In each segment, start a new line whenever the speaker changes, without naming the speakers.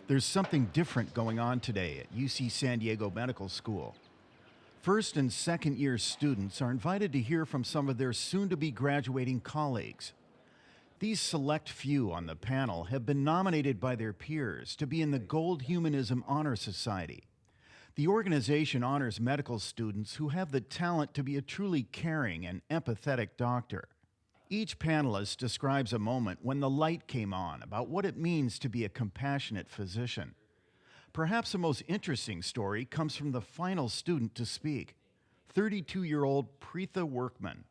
There's something different going on today at UC San Diego Medical School. First and second year students are invited to hear from some of their soon to be graduating colleagues. These select few on the panel have been nominated by their peers to be in the Gold Humanism Honor Society. The organization honors medical students who have the talent to be a truly caring and empathetic doctor. Each panelist describes a moment when the light came on about what it means to be a compassionate physician. Perhaps the most interesting story comes from the final student to speak, 32-year-old Preetha Workman.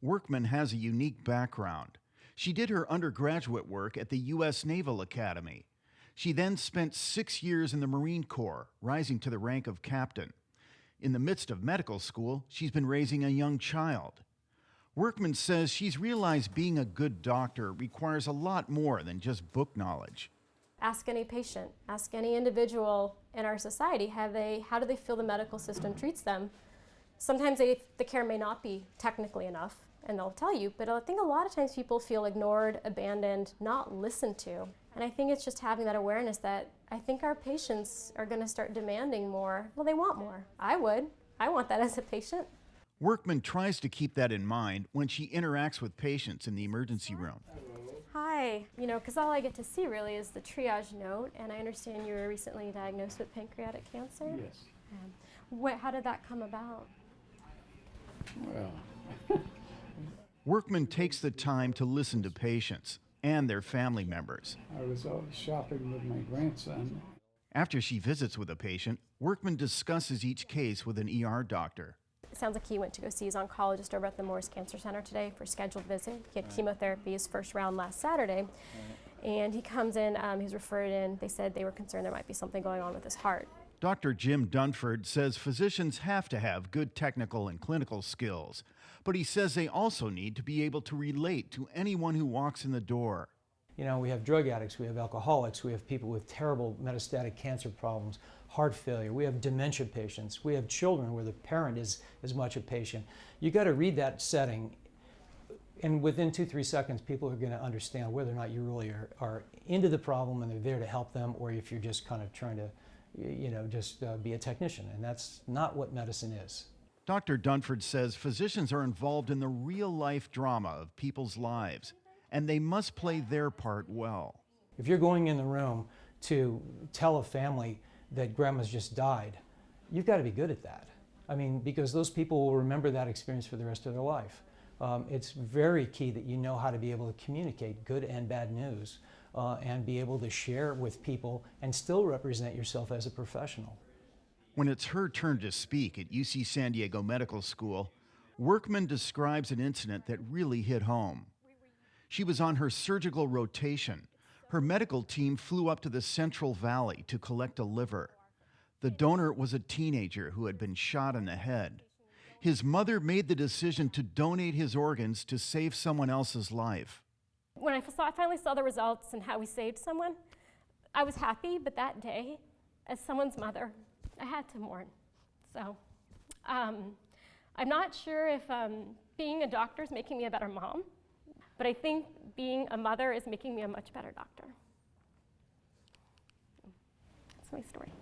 Workman has a unique background. She did her undergraduate work at the U.S. Naval Academy. She then spent 6 years in the Marine Corps, rising to the rank of captain. In the midst of medical school, she's been raising a young child. Workman says she's realized being a good doctor requires a lot more than just book knowledge.
Ask any patient, ask any individual in our society, how do they feel the medical system treats them? Sometimes the care may not be technically enough, and they'll tell you, but I think a lot of times people feel ignored, abandoned, not listened to. And I think it's just having that awareness that I think our patients are going to start demanding more. Well, they want more. I would. I want that as a patient.
Workman tries to keep that in mind when she interacts with patients in the emergency room.
Hi, because all I get to see really is the triage note, and I understand you were recently diagnosed with pancreatic cancer?
Yes.
How did that come about?
Well,
Workman takes the time to listen to patients and their family members.
I was out shopping with my grandson.
After she visits with a patient, Workman discusses each case with an ER doctor.
It sounds like he went to go see his oncologist over at the Morris Cancer Center today for a scheduled visit. He had chemotherapy his first round last Saturday, and he comes in, he's referred in. They said they were concerned there might be something going on with his heart.
Dr. Jim Dunford says physicians have to have good technical and clinical skills, but he says they also need to be able to relate to anyone who walks in the door.
We have drug addicts, we have alcoholics, we have people with terrible metastatic cancer problems, heart failure, we have dementia patients, we have children where the parent is as much a patient. You got to read that setting, and within 2-3 seconds people are going to understand whether or not you really are into the problem and they're there to help them, or if you're just kind of trying to be a technician, and that's not what medicine is.
Dr. Dunford says physicians are involved in the real-life drama of people's lives, and they must play their part well.
If you're going in the room to tell a family that grandma's just died, you've got to be good at that. Because those people will remember that experience for the rest of their life. It's very key that you know how to be able to communicate good and bad news and be able to share with people and still represent yourself as a professional.
When it's her turn to speak at UC San Diego Medical School, Workman describes an incident that really hit home. She was on her surgical rotation. Her medical team flew up to the Central Valley to collect a liver. The donor was a teenager who had been shot in the head. His mother made the decision to donate his organs to save someone else's life.
When I finally saw the results and how we saved someone, I was happy, but that day, as someone's mother, I had to mourn. So I'm not sure if being a doctor is making me a better mom, but I think being a mother is making me a much better doctor. That's my story.